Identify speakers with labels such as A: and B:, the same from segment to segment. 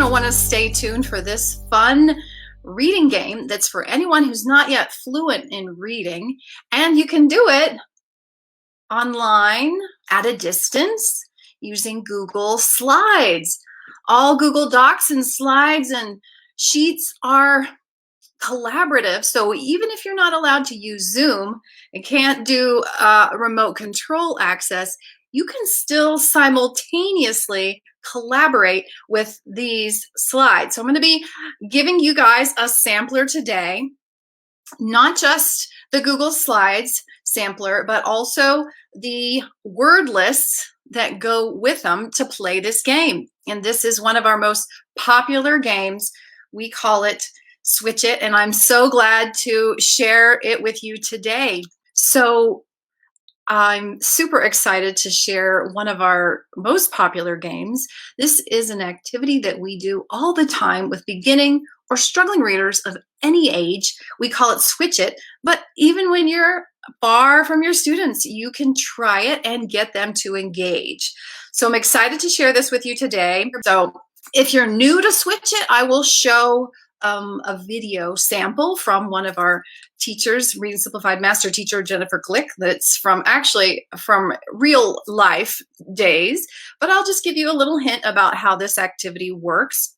A: to want to stay tuned for this fun reading game that's for anyone who's not yet fluent in reading, and you can do it online at a distance using Google Slides. All Google Docs and slides and sheets are collaborative, so even if you're not allowed to use Zoom and can't do remote control access, you can still simultaneously collaborate with these slides. So I'm going to be giving you guys a sampler today, not just the Google Slides sampler, but also the word lists that go with them to play this game. And this is one of our most popular games. We call it Switch It, and I'm so glad to share it with you today. So I'm super excited to share one of our most popular games. This is an activity that we do all the time with beginning or struggling readers of any age. We call it Switch It, but even when you're far from your students, you can try it and get them to engage. So I'm excited to share this with you today. So if you're new to Switch It, I will show a video sample from one of our teachers, Reading Simplified master teacher Jennifer Glick, that's from real life days, but I'll just give you a little hint about how this activity works.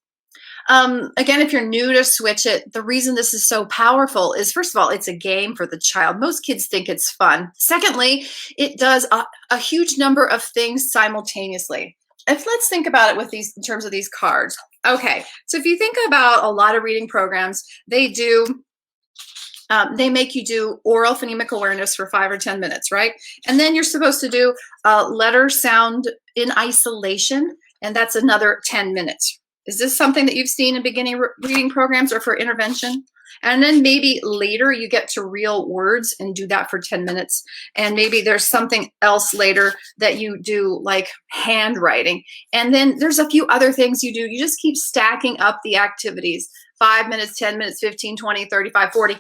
A: Again, if you're new to Switch It, the reason this is so powerful is, first of all, it's a game for the child. Most kids think it's fun. Secondly, it does a huge number of things simultaneously. Let's think about it with these in terms of these cards. Okay, so if you think about a lot of reading programs, they make you do oral phonemic awareness for 5 or 10 minutes, right? And then you're supposed to do letter sound in isolation, and that's another 10 minutes. Is this something that you've seen in beginning reading programs or for intervention? And then maybe later you get to real words and do that for 10 minutes. And maybe there's something else later that you do, like handwriting. And then there's a few other things you do. You just keep stacking up the activities, 5 minutes, 10 minutes, 15, 20, 35, 40.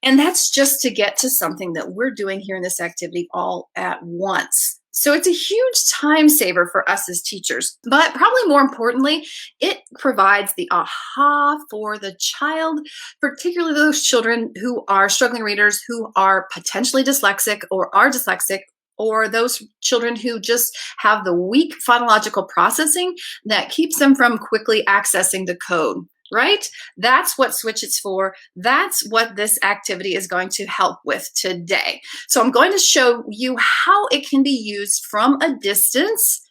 A: And that's just to get to something that we're doing here in this activity all at once. So it's a huge time saver for us as teachers, but probably more importantly, it provides the aha for the child, particularly those children who are struggling readers, who are potentially dyslexic or are dyslexic, or those children who just have the weak phonological processing that keeps them from quickly accessing the code. Right? That's what Switch It's for. That's what this activity is going to help with today. So I'm going to show you how it can be used from a distance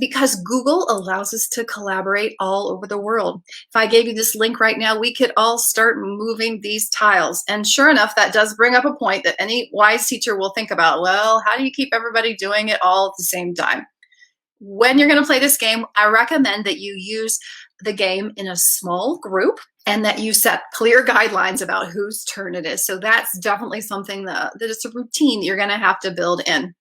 A: because Google allows us to collaborate all over the world. If I gave you this link right now, we could all start moving these tiles. And sure enough, that does bring up a point that any wise teacher will think about. Well, how do you keep everybody doing it all at the same time? When you're going to play this game, I recommend that you use the game in a small group and that you set clear guidelines about whose turn it is. So that's definitely something that it's a routine you're going to have to build in.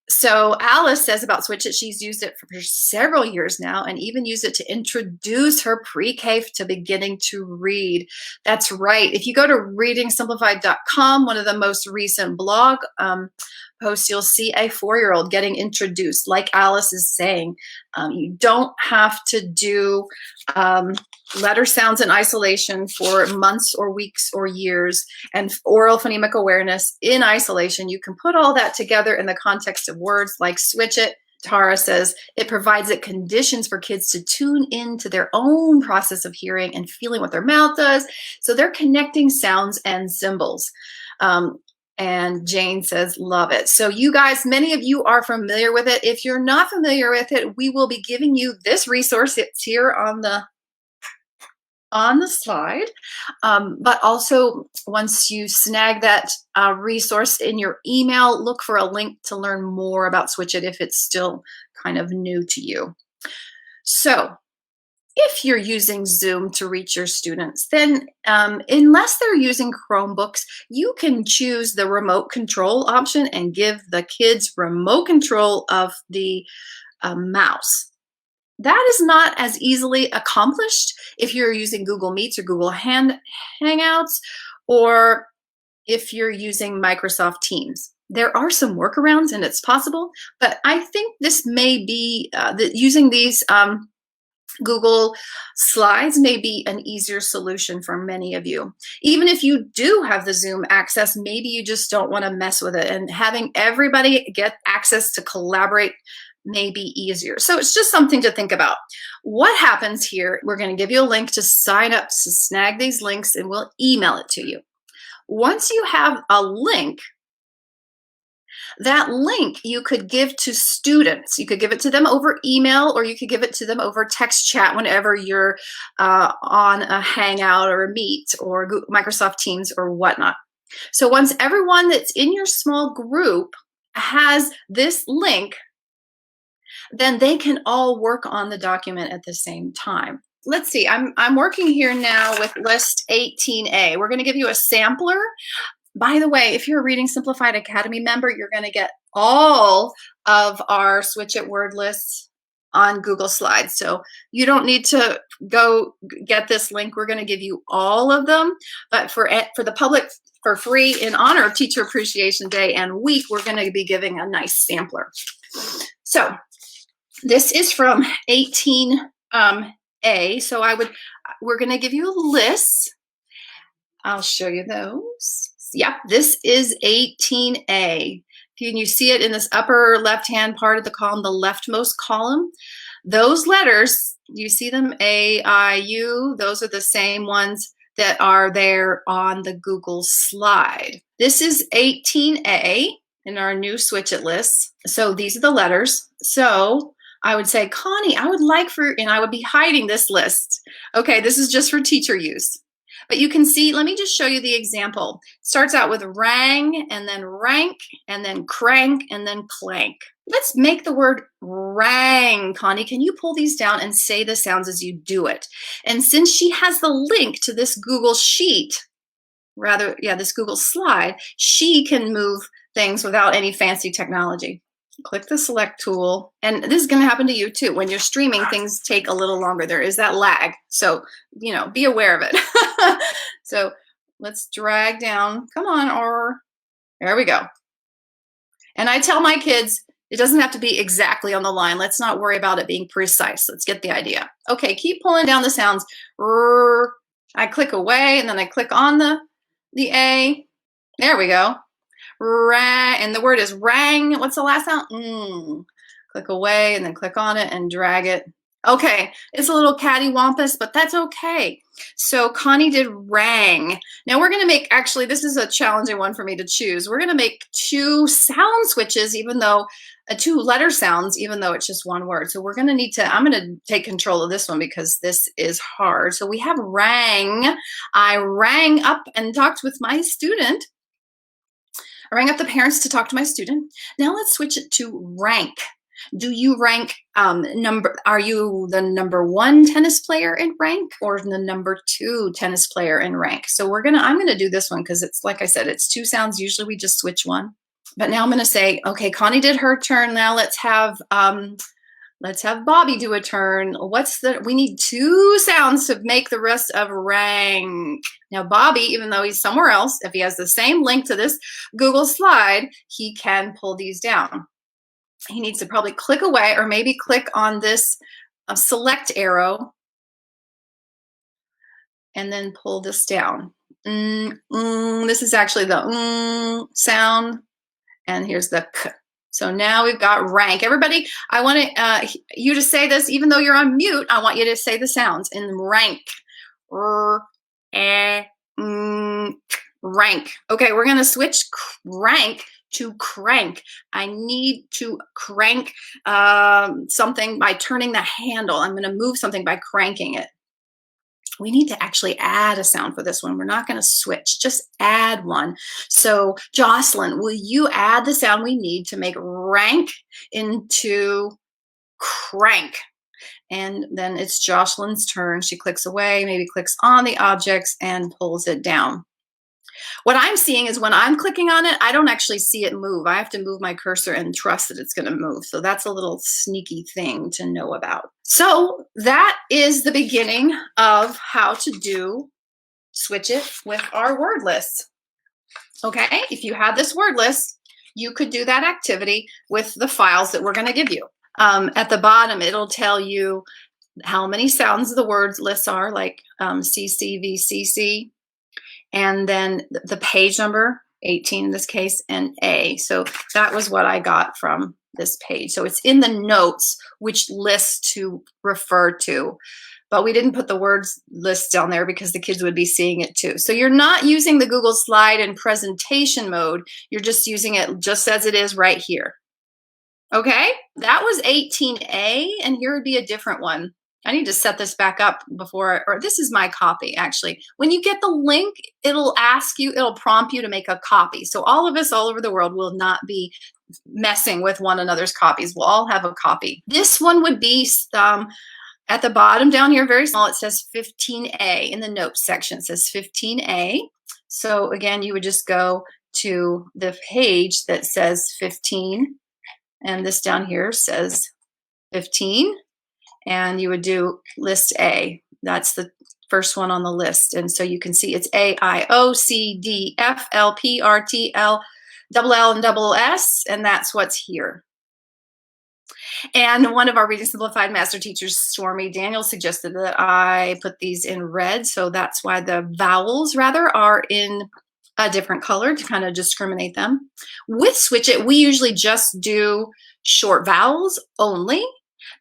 A: So Alice says about Switch It, she's used it for several years now and even used it to introduce her pre-K to beginning to read. That's right. If you go to readingsimplified.com, one of the most recent blog posts, you'll see a 4-year-old getting introduced, like Alice is saying. You don't have to do letter sounds in isolation for months or weeks or years, and oral phonemic awareness in isolation. You can put all that together in the context of words like Switch It. Tara says it provides it conditions for kids to tune into their own process of hearing and feeling what their mouth does. So they're connecting sounds and symbols. And Jane says, love it. So you guys, many of you are familiar with it. If you're not familiar with it, we will be giving you this resource. It's here on the slide. But also, once you snag that resource in your email, look for a link to learn more about Switch It if it's still kind of new to you. So if you're using Zoom to reach your students, then unless they're using Chromebooks, you can choose the remote control option and give the kids remote control of the mouse. That is not as easily accomplished if you're using Google Meets or Google Hangouts, or if you're using Microsoft Teams. There are some workarounds and it's possible, but I think this may be using these Google Slides may be an easier solution for many of you. Even if you do have the Zoom access, maybe you just don't want to mess with it, and having everybody get access to collaborate may be easier. So it's just something to think about. What happens here, we're going to give you a link to sign up, to snag these links, and we'll email it to you. Once you have a link, that link you could give to students. You could give it to them over email, or you could give it to them over text chat whenever you're on a Hangout or a Meet or Microsoft Teams or whatnot. So once everyone that's in your small group has this link, then they can all work on the document at the same time. Let's see, I'm working here now with list 18A. We're going to give you a sampler. By the way, if you're a Reading Simplified Academy member, you're going to get all of our Switch It word lists on Google Slides. So you don't need to go get this link. We're going to give you all of them. But for the public, for free, in honor of Teacher Appreciation Day and week, we're going to be giving a nice sampler. So this is from 18A. So we're going to give you a list. I'll show you those. Yeah, this is 18A. Can you see it in this upper left-hand part of the column, the leftmost column? Those letters, you see them, A, I, U, those are the same ones that are there on the Google slide. This is 18A in our new Switch It list. So these are the letters. So I would say, Connie, I would like and I would be hiding this list. Okay, this is just for teacher use. But you can see, let me just show you the example. It starts out with rang, and then rank, and then crank, and then clank. Let's make the word rang. Connie, can you pull these down and say the sounds as you do it? And since she has the link to this Google sheet, this Google slide, she can move things without any fancy technology. Click the select tool, and this is going to happen to you too. When you're streaming, things take a little longer. There is that lag, so be aware of it. So let's drag down. Come on, there we go. And I tell my kids, it doesn't have to be exactly on the line. Let's not worry about it being precise. Let's get the idea. Okay, keep pulling down the sounds. I click away, and then I click on the A. There we go. Rang, and the word is rang. What's the last sound? Click away, and then click on it and drag it. Okay, it's a little cattywampus, but that's okay. So Connie did rang. Now we're going to make, actually, this is a challenging one for me to choose. We're going to make two sound switches, even though, two letter sounds, even though it's just one word. So we're going to need to, I'm going to take control of this one because this is hard. So we have rang. I rang up and talked with my student. I rang up the parents to talk to my student. Now let's switch it to rank. Do you rank are you the number 1 tennis player in rank, or the number 2 tennis player in rank? So I'm gonna do this one because it's, like I said, it's 2 sounds. Usually we just switch one. But now I'm gonna say, okay, Connie did her turn. Now let's have Bobby do a turn. We need 2 sounds to make the rest of rank. Now Bobby, even though he's somewhere else, if he has the same link to this Google slide, he can pull these down. He needs to probably click away, or maybe click on this select arrow and then pull this down. This is actually the sound, and here's the k. So now we've got rank. Everybody, I want you to say this, even though you're on mute. I want you to say the sounds in rank. Rank. Okay, we're going to switch rank to crank. I need to crank something by turning the handle. I'm going to move something by cranking it. We need to actually add a sound for this one. We're not going to switch, just add one. So Jocelyn, will you add the sound we need to make rank into crank? And then it's Jocelyn's turn. She clicks away, maybe clicks on the objects and pulls it down. What I'm seeing is when I'm clicking on it, I don't actually see it move. I have to move my cursor and trust that it's going to move. So that's a little sneaky thing to know about. So that is the beginning of how to do Switch It with our word list. Okay, if you had this word list, you could do that activity with the files that we're going to give you. At the bottom, it'll tell you how many sounds the words lists are, like CC, VCC, and then the page number, 18 in this case, and A. So that was what I got from this page. So it's in the notes which list to refer to, but we didn't put the words list down there because the kids would be seeing it too. So you're not using the Google slide in presentation mode. You're just using it just as it is right here. Okay, that was 18A, and here would be a different one. I need to set this back up before, or this is my copy actually. When you get the link, it'll ask you, it'll prompt you to make a copy. So all of us all over the world will not be messing with one another's copies. We'll all have a copy. This one would be at the bottom down here, very small, it says 15A. In the notes section, it says 15A. So again, you would just go to the page that says 15, and this down here says 15, and you would do list A. That's the first one on the list. And so you can see it's A, I, O, C, D, F, L, P, R, T, L, double L, and double S, and that's what's here. And one of our Reading Simplified master teachers, Stormy Daniels, suggested that I put these in red. So that's why the vowels, rather, are in a different color to kind of discriminate them. With Switch It, we usually just do short vowels only,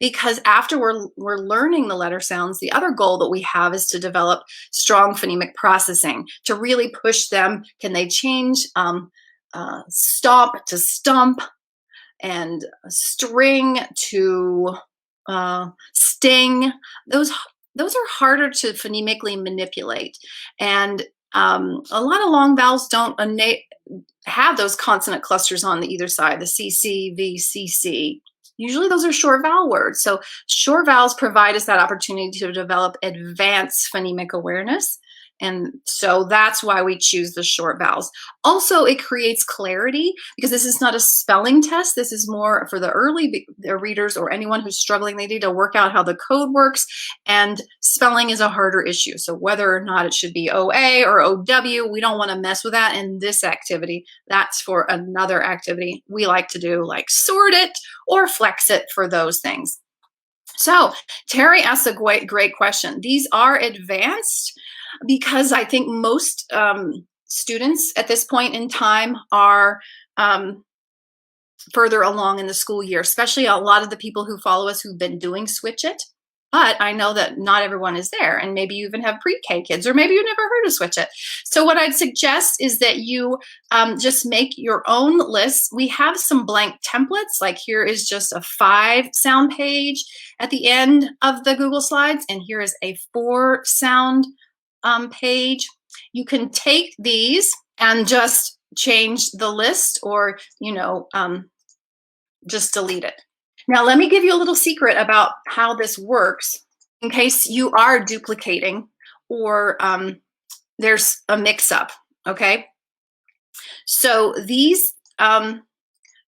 A: because after we're learning the letter sounds, the other goal that we have is to develop strong phonemic processing, to really push them. Can they change stop to stump, and string to sting? Those are harder to phonemically manipulate, and a lot of long vowels don't have those consonant clusters on the either side, the CC, V, CC. Usually those are short vowel words. So short vowels provide us that opportunity to develop advanced phonemic awareness. And so that's why we choose the short vowels. Also, it creates clarity, because this is not a spelling test. This is more for the early readers or anyone who's struggling. They need to work out how the code works, and spelling is a harder issue. So whether or not it should be OA or OW, we don't want to mess with that in this activity. That's for another activity we like to do, like sort it or flex it, for those things. So Terry asked a great question. These are advanced because I think most students at this point in time are further along in the school year, especially a lot of the people who follow us who've been doing Switch It. But I know that not everyone is there, and maybe you even have pre-K kids, or maybe you never heard of Switch It. So what I'd suggest is that you just make your own lists. We have some blank templates, like here is just a 5-sound page at the end of the Google Slides, and here is a 4-sound page. You can take these and just change the list, or just delete it. Now let me give you a little secret about how this works, in case you are duplicating or there's a mix-up. Okay, so these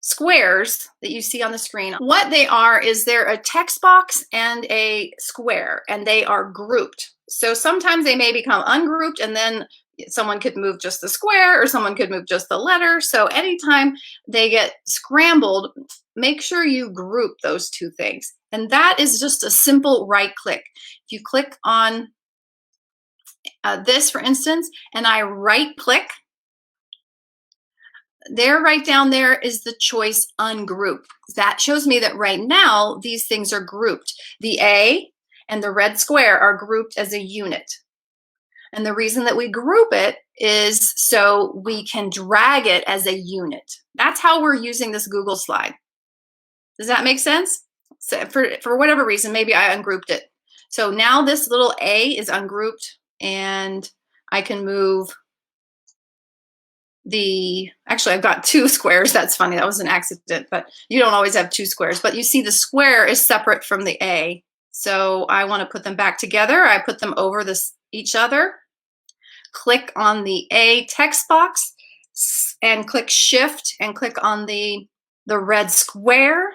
A: squares that you see on the screen, what they are is they're a text box and a square, and they are grouped. So sometimes they may become ungrouped, and then someone could move just the square, or someone could move just the letter. So anytime they get scrambled, make sure you group those two things. And that is just a simple right click. If you click on this, for instance, and I right click, there, right down there is the choice ungroup. That shows me that right now these things are grouped. The A and the red square are grouped as a unit. And the reason that we group it is so we can drag it as a unit. That's how we're using this Google slide. Does that make sense? So for whatever reason, maybe I ungrouped it. So now this little A is ungrouped, and I can move actually I've got 2 squares. That's funny. That was an accident, but you don't always have 2 squares. But you see the square is separate from the A. So I want to put them back together. I put them over each other. Click on the A text box and click Shift and click on the red square.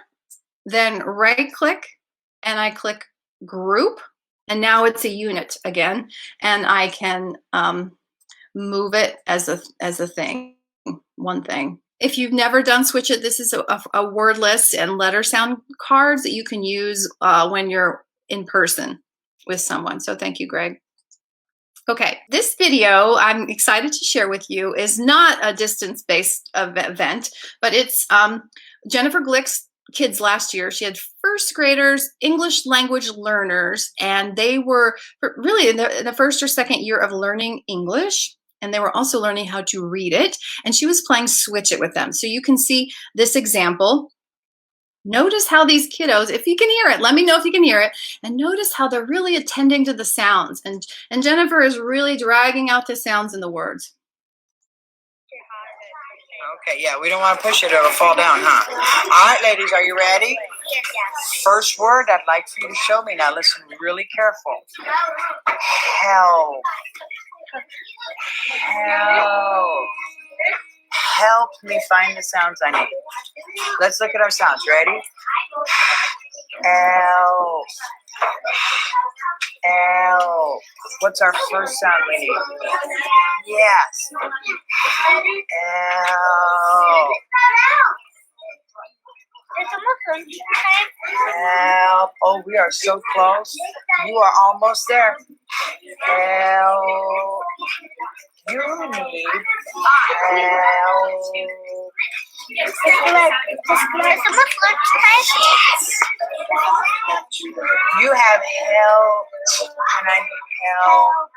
A: Then right click and I click Group. And now it's a unit again. And I can move it as a thing, one thing. If you've never done Switch It, this is a word list and letter sound cards that you can use when you're in person with someone. So thank you, Greg. Okay, this video I'm excited to share with you is not a distance-based event, but it's Jennifer Glick's kids last year. She had first graders, English language learners, and they were really in the first or second year of learning English, and they were also learning how to read it, and she was playing Switch It with them. So you can see this example. Notice how these kiddos, if you can hear it, let me know if you can hear it, and notice how they're really attending to the sounds. And Jennifer is really dragging out the sounds in the words.
B: Okay, yeah, we don't want to push it, it'll fall down, huh? All right, ladies, are you ready?
C: Yes.
B: First word I'd like for you to show me. Now listen really careful. Help. Help. Help me find the sounds I need. Let's look at our sounds. Ready? L. L. What's our first sound we need? Yes. L. Help. Oh, we are so close. You are almost there. Help. You need help. You have help, and I need help.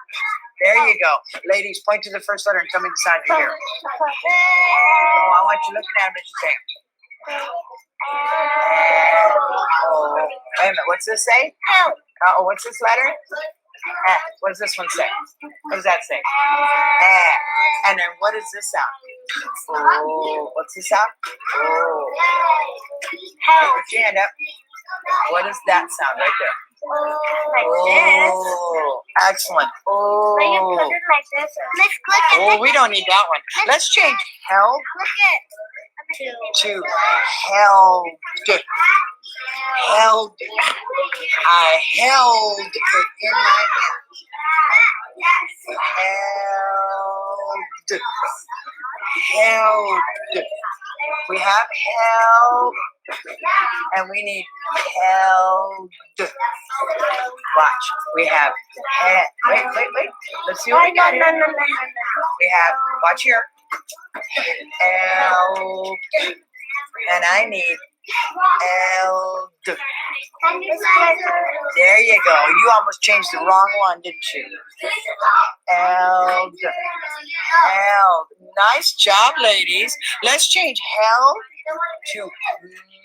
B: There you go. Ladies, point to the first letter and tell me the sound you hear. Oh, I want you looking at them as you say them. Oh, wait a minute. What's this say?
C: Help.
B: Oh, what's this letter? What does this one say? What does that say? And then what is this sound? Oh, what's this sound? Oh. Hey, put your hand up. What is that sound right there? Oh, excellent. Oh.
C: Like this. Let's click it.
B: Oh, we don't need that one. Let's change help to held. Held. I held it in my hand. Held. Held. We have held, and we need held. Watch. We have head. Wait. Let's see what we got here. We have, watch here. Held. And I need held. There you go. You almost changed the wrong one, didn't you? Held. Held. Nice job, ladies. Let's change held to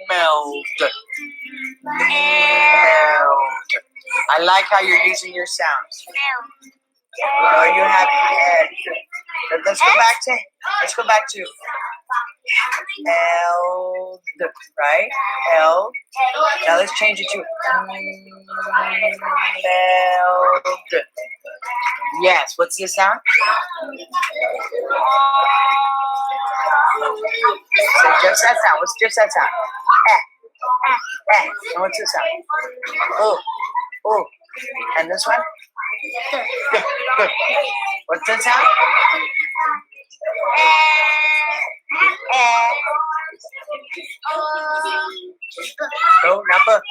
B: meld. Meld. I like how you're using your sounds. Oh, you have head. Let's go back to held, right? Held. Now let's change it to meld. Yes. What's the sound? So just that sound. What's just that sound? Eh. And what's this sound? Oh. And this one? Good. What's this sound? Oh, number.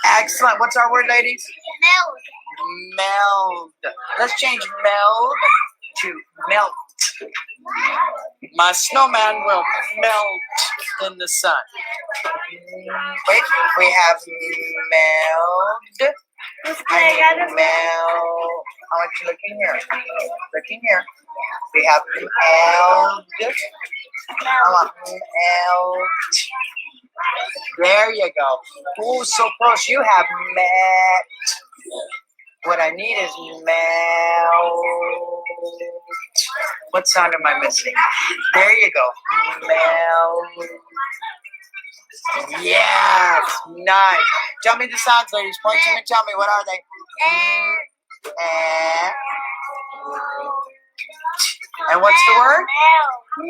B: Excellent. What's our word, ladies? Meld. Let's change meld to melt. My snowman will melt in the sun. Wait, we have meld. I need meld. I want you looking here. Looking here. We have meld. I want melt. There you go. Oh, so close. You have met. What I need is melt. What sound am I missing? There you go. Melt. Yes. Nice. Tell me the sounds, ladies. Point to me and tell me. What are they? And what's the word?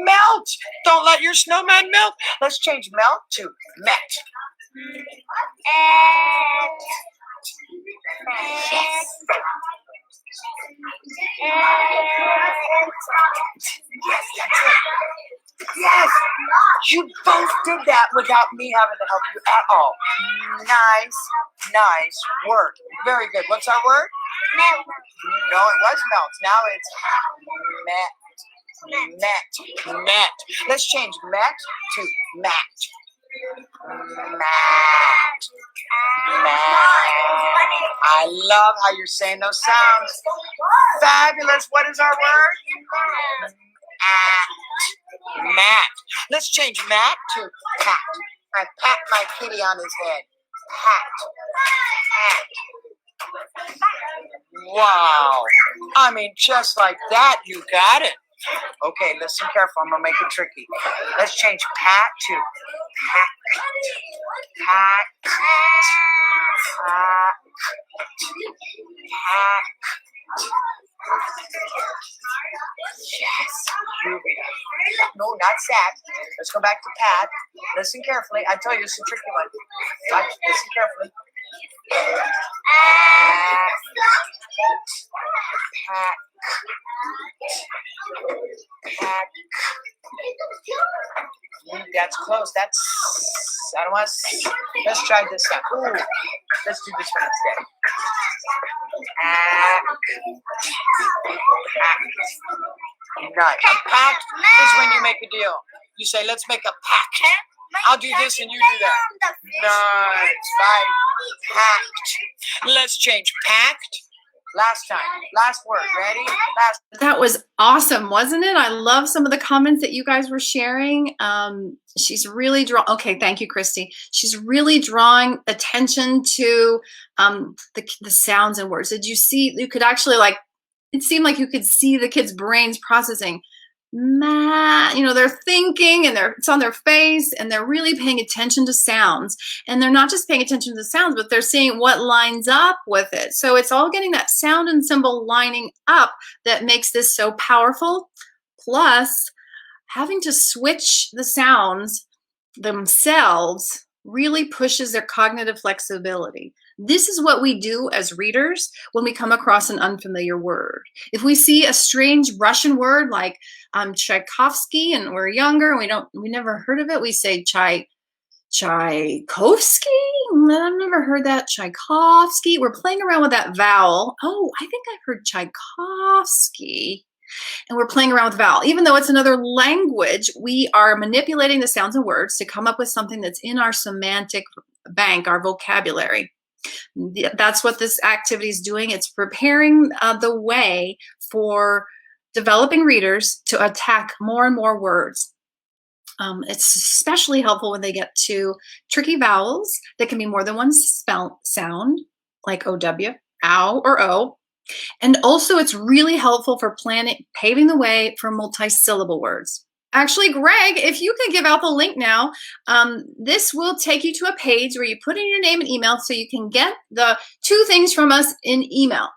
B: Melt. Don't let your snowman melt. Let's change melt to met. Yes. Yes, that's it. Yes, you both did that without me having to help you at all. Nice work. Very good. What's our word?
C: Milk.
B: No, it was melt. Now it's met. Let's change met to mat. I love how you're saying those sounds. Fabulous. What is our word? Mat. Let's change mat to pat. I pat my kitty on his head. Pat. Wow. I mean, just like that, you got it. Okay, listen careful. I'm going to make it tricky. Let's change pat to pack. Yes. No, not sad. Let's go back to pat. Listen carefully. I tell you, it's a tricky one. Listen carefully. Pack. That's close. I don't want to. Let's try this out. Ooh, let's do this one instead. Nice. A pact is when you make a deal. You say, let's make a pact. I'll do this and you do that. Nice. Right. Pact. Let's change pact. Last time. Last word. Ready?
A: That was awesome, wasn't it? I love some of the comments that you guys were sharing. She's really okay, thank you, Christy. She's really drawing attention to the sounds and words. Did you see? You could actually it seemed like you could see the kids' brains processing. They're thinking and it's on their face and they're really paying attention to sounds. And they're not just paying attention to the sounds, but they're seeing what lines up with it. So it's all getting that sound and symbol lining up that makes this so powerful. Plus, having to switch the sounds themselves really pushes their cognitive flexibility. This is what we do as readers when we come across an unfamiliar word. If we see a strange Russian word like Tchaikovsky and we're younger and we never heard of it, we say Tchaikovsky? I've never heard that. Tchaikovsky. We're playing around with that vowel. Oh, I think I've heard Tchaikovsky. And we're playing around with vowel. Even though it's another language, we are manipulating the sounds and words to come up with something that's in our semantic bank, our vocabulary. That's what this activity is doing. It's preparing the way for developing readers to attack more and more words. It's especially helpful when they get to tricky vowels that can be more than one sound, like OW, ow, or O. And also it's really helpful for paving the way for multi-syllable words. Actually, Greg, if you can give out the link now, this will take you to a page where you put in your name and email so you can get the 2 things from us in email.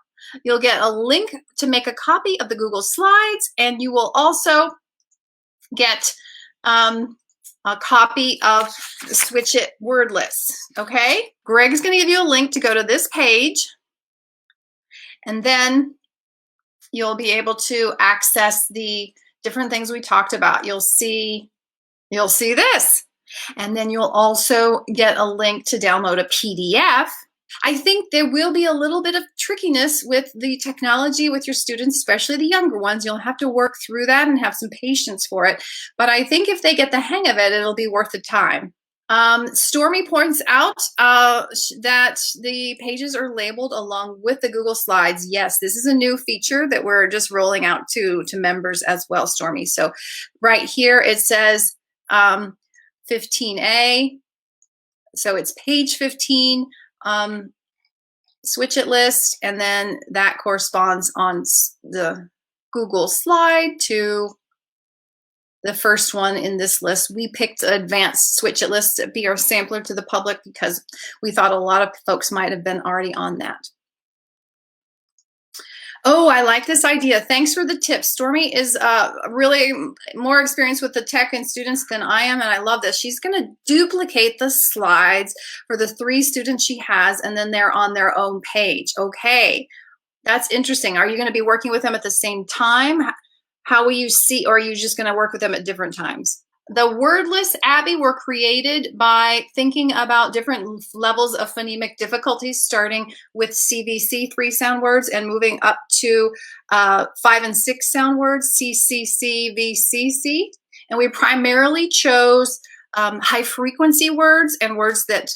A: You'll get a link to make a copy of the Google Slides, and you will also get a copy of the Switch It word list. Okay? Greg's going to give you a link to go to this page, and then you'll be able to access the different things we talked about. You'll see this. And then you'll also get a link to download a PDF. I think there will be a little bit of trickiness with the technology with your students, especially the younger ones. You'll have to work through that and have some patience for it. But I think if they get the hang of it, it'll be worth the time. Stormy points out that the pages are labeled along with the Google Slides. Yes, this is a new feature that we're just rolling out to members as well, Stormy. So right here it says 15A. So it's page 15, Switch It list, and then that corresponds on the Google slide to the first one in this list. We picked advanced Switch It list to be our sampler to the public because we thought a lot of folks might have been already on that. Oh, I like this idea. Thanks for the tip. Stormy is really more experienced with the tech and students than I am, and I love this. She's going to duplicate the slides for the 3 students she has, and then they're on their own page. Okay, that's interesting. Are you going to be working with them at the same time? How will you see, or are you just going to work with them at different times? The word lists, Abby, were created by thinking about different levels of phonemic difficulties, starting with CVC, 3 sound words, and moving up to 5 and 6 sound words, CCC, VCC. And we primarily chose high frequency words and words that,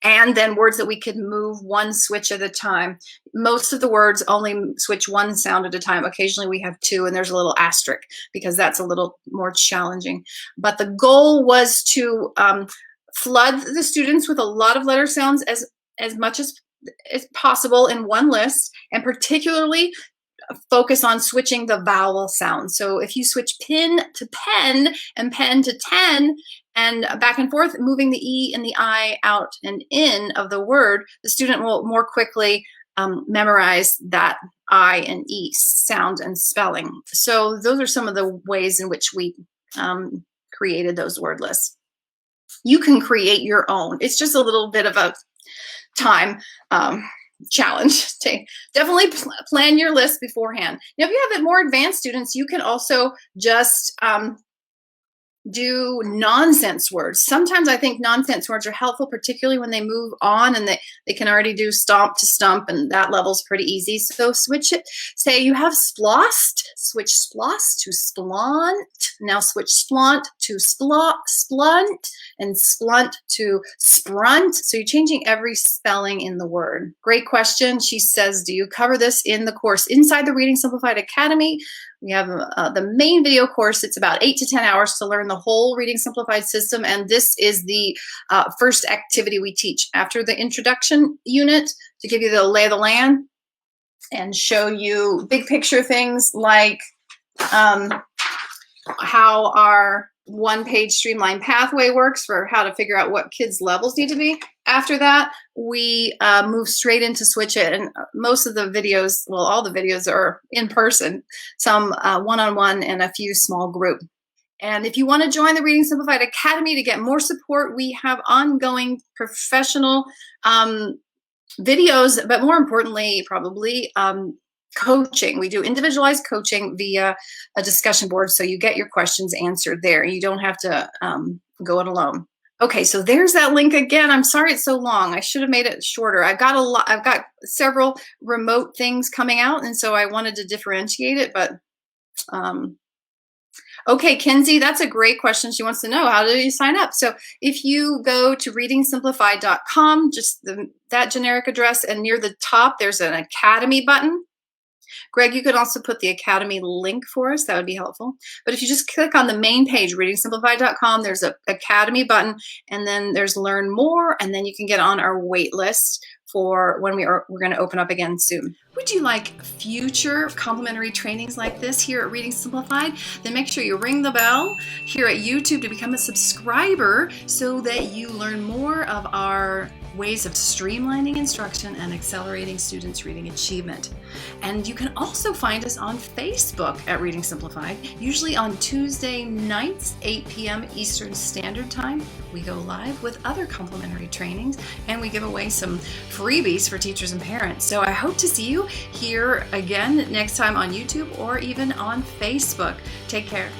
A: and then words that we could move one switch at a time. Most of the words only switch one sound at a time. Occasionally we have 2, and there's a little asterisk because that's a little more challenging. But the goal was to flood the students with a lot of letter sounds as much as possible in one list, and particularly focus on switching the vowel sound. So if you switch pin to pen and pen to 10 and back and forth, moving the E and the I out and in of the word, the student will more quickly memorize that I and E sound and spelling. So those are some of the ways in which we created those word lists. You can create your own. It's just a little bit of a time challenge. Definitely plan your list beforehand. Now, if you have more advanced students, you can also just do nonsense words. Sometimes I think nonsense words are helpful, particularly when they move on and they can already do stomp to stump, and that level's pretty easy. So switch it. Say you have splost, switch splost to splont. Now switch splont to splunt, and splunt to sprunt. So you're changing every spelling in the word. Great question. She says, do you cover this in the course inside the Reading Simplified Academy? We have the main video course. It's about 8 to 10 hours to learn the whole Reading Simplified system. And this is the first activity we teach after the introduction unit, to give you the lay of the land and show you big picture things like how our one-page streamlined pathway works for how to figure out what kids' levels need to be. After that, we move straight into Switch It, and most of the videos, well, all the videos are in person, some one-on-one and a few small group. And if you want to join the Reading Simplified Academy to get more support, we have ongoing professional videos, but more importantly, probably coaching. We do individualized coaching via a discussion board, so you get your questions answered there. You don't have to go it alone. Okay, so there's that link again. I'm sorry it's so long. I should have made it shorter. I've got several remote things coming out, and so I wanted to differentiate it, but okay, Kinsey, that's a great question. She wants to know, how do you sign up? So if you go to readingsimplified.com, just that generic address, and near the top, there's an Academy button. Greg, you could also put the Academy link for us. That would be helpful. But if you just click on the main page, readingsimplified.com, there's an Academy button, and then there's Learn More, and then you can get on our wait list for when we're going to open up again soon. Would you like future complimentary trainings like this here at Reading Simplified? Then make sure you ring the bell here at YouTube to become a subscriber so that you learn more of our ways of streamlining instruction and accelerating students' reading achievement. And you can also find us on Facebook at Reading Simplified, usually on Tuesday nights, 8 p.m. Eastern Standard Time. We go live with other complimentary trainings, and we give away some freebies for teachers and parents. So I hope to see you here again next time on YouTube or even on Facebook. Take care.